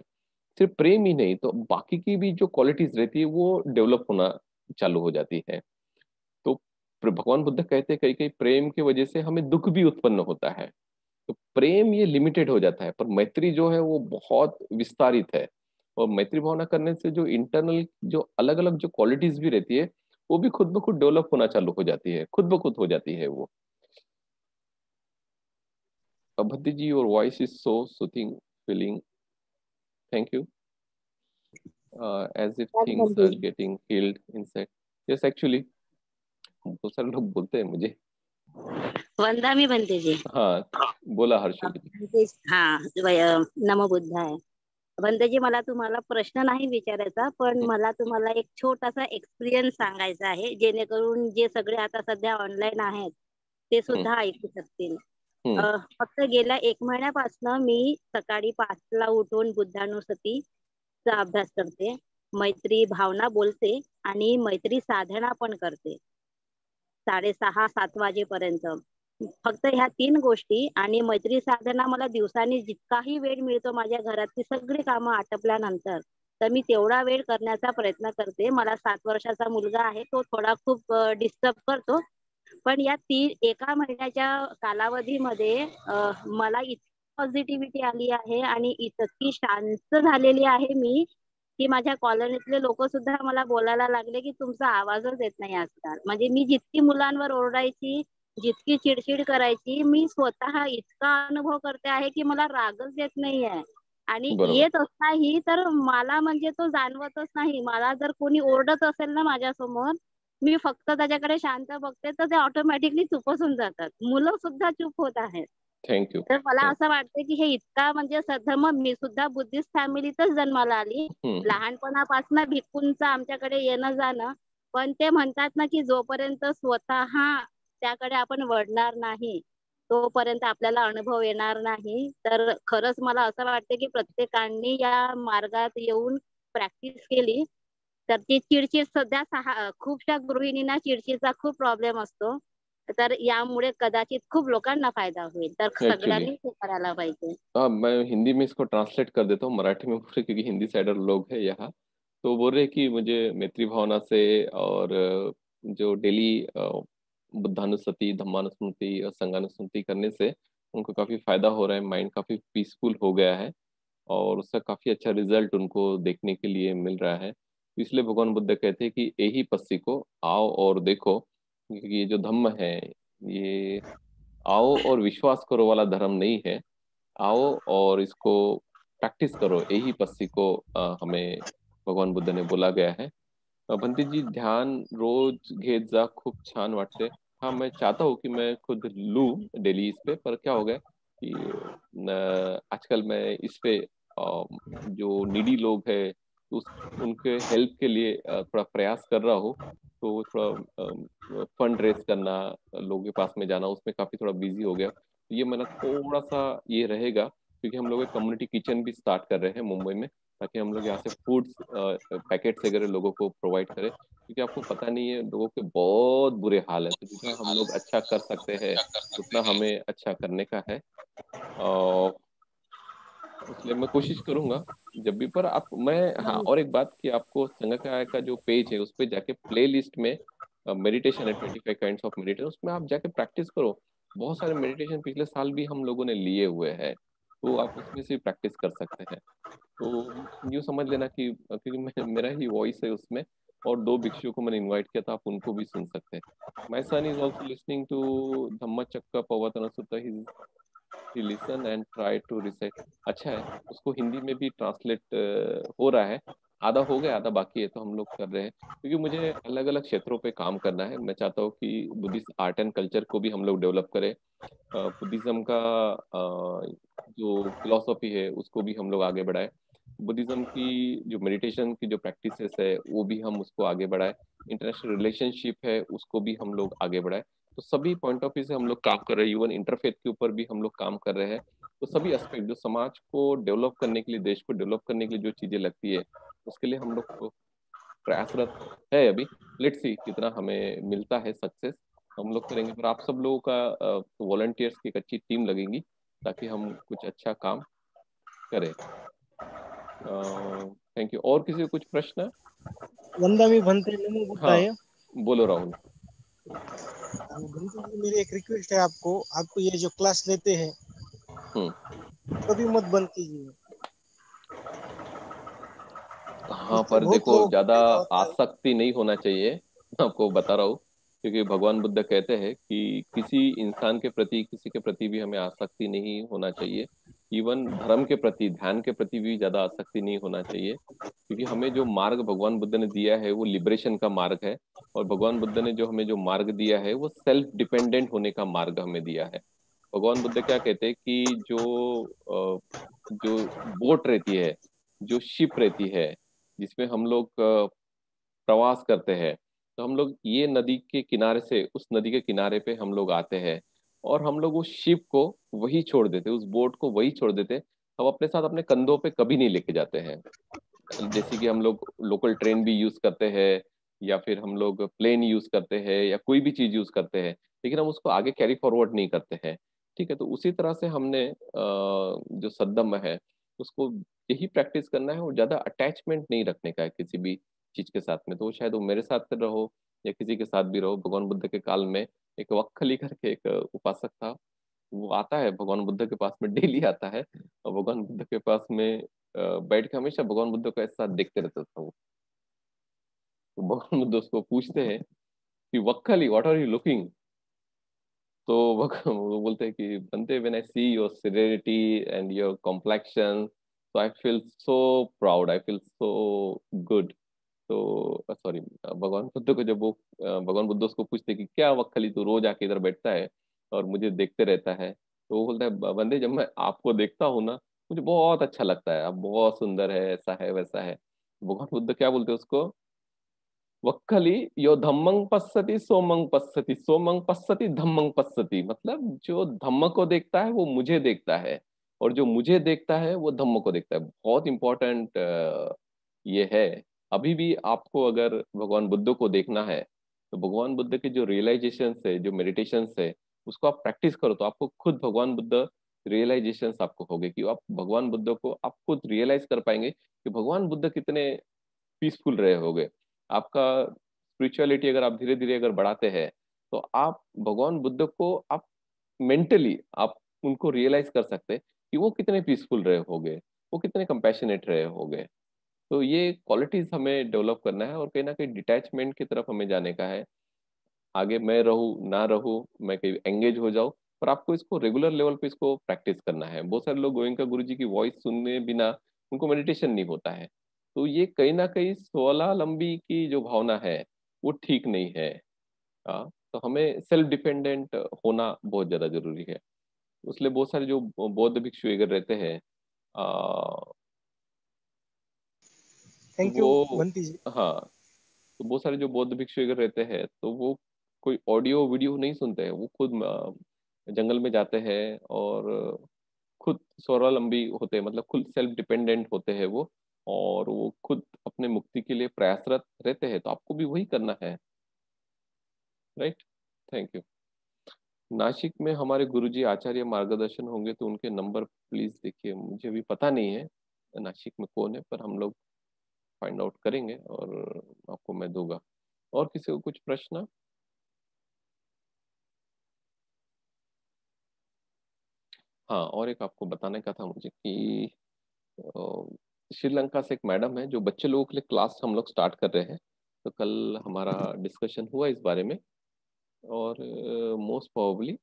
सिर्फ प्रेम ही नहीं तो बाकी की भी जो क्वालिटीज रहती है वो डेवलप होना चालू हो जाती है। तो भगवान बुद्ध कहते हैं कई कई प्रेम की वजह से हमें दुख भी उत्पन्न होता है। तो प्रेम ये लिमिटेड हो जाता है, पर मैत्री जो है वो बहुत विस्तारित है। और मैत्री भावना करने से जो इंटरनल जो अलग अलग जो क्वालिटीज भी रहती है वो भी खुद ब खुद डेवलप होना चालू हो जाती है, खुद ब खुद हो जाती है वो। Abhadra ji, your voice is so soothing feeling, thank you. As if things are getting healed inside. Yes actually बहुत सारे लोग बोलते हैं मुझे। वंदा मी बनते जी। हाँ बोला हर्षली जी। हा नमो बुद्धाय। वंदाजी, मला तुम्हाला प्रश्न नाही विचारायचा, पण मला तुम्हाला एक छोटासा एक्सपिरियन्स सांगायचा आहे, जेणेकरून जे सगळे आता सध्या ऑनलाईन आहेत ते सुद्धा ऐकू शकतील. फक्त गेल्या 1 महिन्यापासून मी सकाळी 5 ला उठून बुद्धानुसतीचा अभ्यास करते, मैत्री भावना बोलते आणि मैत्री साधना पण करते 6:30-7 वाजेपर्यंत. फक्त ह्या 3 गोष्टी आणि मैत्री साधना मला दिवसानी जितकाही वेळ मिळतो माझ्या घरातली सगळी कामं आटपल्यानंतर, तर मी तेवढा वेळ करण्याचा प्रयत्न करते. मला 7 वर्षाचा मुलगा आहे, तो थोडा खूप डिस्टर्ब करतो. पण या 1 महिन्याच्या कालावधीमध्ये मला इतकी पॉझिटिव्हिटी आली आहे आणि इतकी शांत झालेली आहे मी, की माझ्या कॉलनीतले लोक सुद्धा मला बोलायला लागले की तुमचा आवाजच येत नाही आजकाल. म्हणजे मी जितकी मुलांवर ओरडायची, जितकी चिडचिड करायची, मी स्वतः इतका अनुभव करते आहे की मला रागच येत नाहीये. आणि येत असताही तर मला म्हणजे तो जाणवतच नाही. मला जर कोणी ओरडत असेल ना माझ्यासमोर, मी फक्त त्याच्याकडे शांत बघते तर ते ऑटोमॅटिकली चुपच होऊन जातात. मुलं सुद्धा चुप होत आहेत. थँक्यू. तर मला असं वाटतं की हे इतका म्हणजे सद्धर्म, मी सुद्धा बुद्धिस्ट फॅमिलीतच जन्माला आली. लहानपणापासून भिक्खूंचं आमच्याकडे येणं जाणं, पण ते म्हणतात ना की जोपर्यंत स्वतः त्याकडे आपण वळणार नाही तोपर्यंत आपल्याला अनुभव येणार नाही. तर खरंच मला असं वाटतं की प्रत्येकाने या मार्गात येऊन प्रॅक्टिस केली तर ती चिडचिड सध्या खूपशा गृहिणींना चिडचिडचा खूप प्रॉब्लेम असतो. तर यामुळे कदाचित खूप लोकांना फायदा होईल. तर सगळ्यांनी हे करायला पाहिजे. हाँ, मैं हिंदी में इसको ट्रांसलेट कर देता हूँ, मराठी में बोल, क्योंकि हिंदी साइडर लोग हैं यहाँ। तो बोल रहे कि मुझे मैत्री भावना से और जो डेली बुद्धानुस्मृति, धम्मानुस्मृति और संघानुस्मृति करने से उनको काफी फायदा हो रहा है, माइंड काफी पीसफुल हो गया है और उसका काफी अच्छा रिजल्ट उनको देखने के लिए मिल रहा है। इसलिए भगवान बुद्ध कहते हैं कि यही पस्सी को आओ और देखो, क्योंकि ये जो धम्म है ये आओ और विश्वास करो वाला धर्म नहीं है। आओ और इसको प्रैक्टिस करो, यही पस्सी को हमें भगवान बुद्ध ने बोला गया है। बंती जी, ध्यान रोज घेत जा, खूप छान वाटते। हाँ, मैं चाहता हूँ कि मैं खुद लूँ डेली इस पे, पर क्या हो गया कि आजकल मैं इस पे जो नीडी लोग हैं उस उनके हेल्प के लिए थोड़ा प्रयास कर रहा हूँ। तो थोड़ा फंड रेस करना, लोगों के पास में जाना, उसमें काफी थोड़ा बिजी हो गया। तो ये मेरा थोड़ा सा ये रहेगा, क्योंकि हम लोग एक कम्युनिटी किचन भी स्टार्ट कर रहे हैं मुंबई में, ताकि हम लोग यहाँ से फूड्स पैकेट्स वगैरह लोगों को प्रोवाइड करें, क्योंकि आपको पता नहीं है लोगों के बहुत बुरे हाल है। तो जितना हम लोग अच्छा कर सकते हैं उतना हमें अच्छा करने का है। और इसलिए मैं कोशिश करूंगा जब भी, पर आप मैं, हाँ और एक बात कि आपको संघकाय का जो पेज है उस पर जाके प्ले लिस्ट में मेडिटेशन है 25 काइंड्स ऑफ मेडिटेशन, उसमें आप जाके प्रैक्टिस करो। बहुत सारे मेडिटेशन पिछले साल भी हम लोगों ने लिए हुए हैं, तो आप उसमें से प्रैक्टिस कर सकते हैं। तो यूँ समझ लेना कि क्योंकि मेरा ही वॉइस है उसमें, और 2 भिक्षुओं को मैंने इनवाइट किया था, आप उनको भी सुन सकते हैं। My son is also listening to Dhammachakra Pravartana Sutra, he listen and try to recite. अच्छा है, उसको हिंदी में भी ट्रांसलेट हो रहा है, आधा हो गया आधा बाकी है, तो हम लोग कर रहे हैं। क्योंकि मुझे अलग अलग क्षेत्रों पे काम करना है, मैं चाहता हूँ कि बुद्धिस्ट आर्ट एंड कल्चर को भी हम लोग डेवलप करें, बुद्धिज्म का जो फिलोसॉफी है उसको भी हम लोग आगे बढ़ाएं, बुद्धिज्म की जो मेडिटेशन की जो प्रैक्टिसेस है वो भी हम उसको आगे बढ़ाएं, इंटरनेशनल रिलेशनशिप है उसको भी हम लोग आगे बढ़ाएं। तो सभी पॉइंट ऑफ व्यू से हम लोग काम कर रहे हैं, इवन इंटरफेथ के ऊपर भी हम लोग काम कर रहे हैं। तो सभी एस्पेक्ट जो समाज को डेवलप करने के लिए, देश को डेवलप करने के लिए जो चीजें लगती है, उसके लिए हम लोग प्रयासरत है अभी। लेट्स सी कितना हमें मिलता है सक्सेस, हम लोग करेंगे। पर आप सब लोगों का वॉलंटियर्स की एक अच्छी टीम लगेगी ताकि हम कुछ अच्छा काम करें। Thank you. और किसी को कुछ प्रश्न है? वंदना बनते नमो बुद्धाय। हाँ बोलो राहुल। बनते जी, मेरी एक रिक्वेस्ट है आपको, आपको ये जो क्लास लेते हैं कभी मत बंद कीजिए। हाँ इससे पर बहुत देखो लोगों को ज्यादा फायदा होता है। आसक्ति नहीं होना चाहिए, मैं आपको बता रहा हूँ। क्योंकि भगवान बुद्ध कहते हैं कि किसी इंसान के प्रति, किसी के प्रति भी हमें आसक्ति नहीं होना चाहिए। इवन धर्म के प्रति, ध्यान के प्रति भी ज्यादा आसक्ति नहीं होना चाहिए। क्योंकि हमें जो मार्ग भगवान बुद्ध ने दिया है वो लिबरेशन का मार्ग है, और भगवान बुद्ध ने जो हमें जो मार्ग दिया है वो सेल्फ डिपेंडेंट होने का मार्ग हमें दिया है। भगवान बुद्ध क्या कहते हैं कि जो बोट रहती है, जो शिप रहती है, जिसमें हम लोग प्रवास करते हैं, तो हम लोग ये नदी के किनारे से उस नदी के किनारे पे हम लोग आते हैं, और हम लोग उस शिप को वही छोड़ देते, उस बोट को वही छोड़ देते, हम अपने साथ अपने कंधों पे कभी नहीं लेके जाते हैं। जैसे कि हम लोग लोकल ट्रेन भी यूज करते हैं, या फिर हम लोग प्लेन यूज करते हैं, या कोई भी चीज यूज करते हैं, लेकिन हम उसको आगे कैरी फॉरवर्ड नहीं करते हैं। ठीक है, तो उसी तरह से हमने जो सद्धम्म है उसको यही प्रैक्टिस करना है, और ज्यादा अटैचमेंट नहीं रखने का है किसी भी चीज के साथ में। तो शायद वो मेरे साथ रहो या किसी के साथ भी रहो, भगवान बुद्ध के काल में एक वक्खली करके एक उपासक था, वो आता है भगवान बुद्ध के पास में, डेली आता है, और भगवान बुद्ध के पास में बैठ के हमेशा भगवान बुद्ध को एक साथ देखते रहता था वो। तो भगवान बुद्ध उसको पूछते हैं कि Vakkali what are you looking. तो वो बोलते हैं कि Bhante, when I see your serenity and your complexion, so I feel so proud, I feel so good। तो सॉरी, भगवान बुद्ध को जब वो भगवान बुद्ध उसको पूछते कि क्या वक्खली तू रोज आके इधर बैठता है और मुझे देखते रहता है, तो वो बोलता है बंदे जब मैं आपको देखता हूँ ना, मुझे बहुत अच्छा लगता है, आप बहुत सुंदर है, ऐसा है वैसा है। भगवान बुद्ध क्या बोलते हैं उसको, वक्खली यो धम्मंग पश्यति सोमंग पश्यति, सोमंग पश्यति धम्मंग पश्यति। मतलब जो धम्म को देखता है वो मुझे देखता है, और जो मुझे देखता है वो धम्म को देखता है। बहुत इंपॉर्टेंट ये है। अभी भी आपको अगर भगवान बुद्ध को देखना है, तो भगवान बुद्ध के जो रियलाइजेशन है, जो मेडिटेशन है, उसको आप प्रैक्टिस करो, तो आपको खुद भगवान बुद्ध रियलाइजेशन आपको होगे, कि आप भगवान बुद्ध को आप खुद रियलाइज कर पाएंगे कि भगवान बुद्ध कितने पीसफुल रहे होगे। आपका स्पिरिचुअलिटी अगर आप धीरे धीरे अगर बढ़ाते हैं, तो आप भगवान बुद्ध को आप मेंटली आप उनको रियलाइज कर सकते हैं कि वो कितने पीसफुल रहे होंगे, वो कितने कंपैशनेट रहे होंगे। तो ये क्वालिटीज हमें डेवलप करना है, और कहीं ना कहीं डिटैचमेंट की तरफ हमें जाने का है। आगे मैं रहूं ना रहूं, मैं कहीं एंगेज हो जाऊं, पर आपको इसको रेगुलर लेवल पे इसको प्रैक्टिस करना है। बहुत सारे लोग गोयंका गुरु जी की वॉइस सुनने बिना उनको मेडिटेशन नहीं होता है। तो ये कहीं ना कहीं स्वावलंबी की जो भावना है वो ठीक नहीं है। तो हमें सेल्फ डिपेंडेंट होना बहुत ज्यादा जरूरी है। इसलिए बहुत सारे जो बौद्ध भिक्षु अगर रहते हैं, आ, थैंक यू वो, बंटी जी। हाँ, तो बहुत सारे जो बौद्ध भिक्षु अगर रहते हैं, तो वो कोई ऑडियो वीडियो नहीं सुनते हैं, वो खुद जंगल में जाते हैं, और खुद स्वावलंबी होते हैं, मतलब खुद सेल्फ डिपेंडेंट होते हैं वो, और वो खुद अपने मुक्ति के लिए प्रयासरत रहते हैं। तो आपको भी वही करना है, राइट। Thank you. नासिक में हमारे गुरुजी आचार्य मार्गदर्शन होंगे, तो उनके नंबर प्लीज देखिए, मुझे अभी पता नहीं है नासिक में कौन है, पर हम लोग फाइंड आउट करेंगे और आपको मैं दूंगा। और किसी को कुछ प्रश्न? हाँ, और एक आपको बताने का था मुझे कि श्रीलंका से एक मैडम है जो बच्चे लोगों के लिए क्लास हम लोग स्टार्ट कर रहे हैं। तो कल हमारा डिस्कशन हुआ इस बारे में, और मोस्ट प्रोबेबली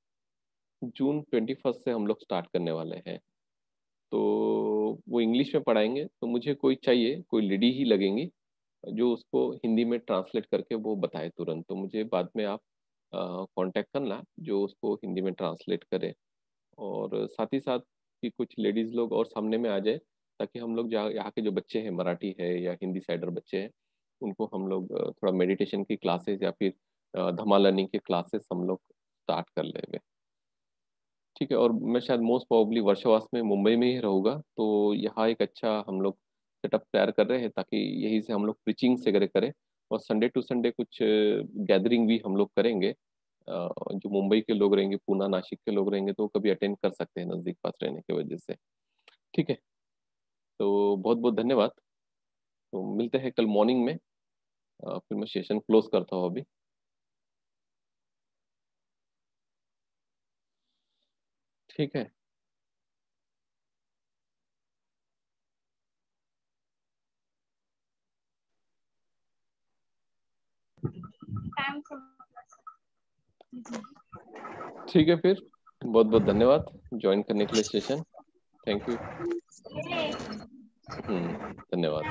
जून 21 से हम लोग स्टार्ट करने वाले हैं। तो वो इंग्लिश में पढ़ाएंगे, तो मुझे कोई चाहिए, कोई लेडी ही लगेंगी जो उसको हिंदी में ट्रांसलेट करके वो बताए तुरंत। तो मुझे बाद में आप कांटेक्ट करना जो उसको हिंदी में ट्रांसलेट करे, और साथ ही साथ कि कुछ लेडीज लोग और सामने में आ जाए, ताकि हम लोग जहाँ यहाँ के जो बच्चे हैं, मराठी है या हिंदी साइडर बच्चे हैं, उनको हम लोग थोड़ा मेडिटेशन की क्लासेस या फिर धमाल लर्निंग की क्लासेस हम लोग स्टार्ट कर लेंगे। ठीक है। और मैं शायद मोस्ट प्रोबेबली वर्षावास में मुंबई में ही रहूँगा, तो यहाँ एक अच्छा हम लोग सेटअप तैयार कर रहे हैं, ताकि यहीं से हम लोग प्रीचिंग से करें, और संडे टू संडे कुछ गैदरिंग भी हम लोग करेंगे। जो मुंबई के लोग रहेंगे, पूना नासिक के लोग रहेंगे, तो वो कभी अटेंड कर सकते हैं नज़दीक पास रहने की वजह से। ठीक है, तो बहुत बहुत धन्यवाद। तो मिलते हैं कल मॉर्निंग में। फिर मैं सेशन क्लोज करता हूँ अभी। ठीक है। ठीक है, फिर बहुत बहुत धन्यवाद ज्वाइन करने के लिए सेशन। Thank you. धन्यवाद।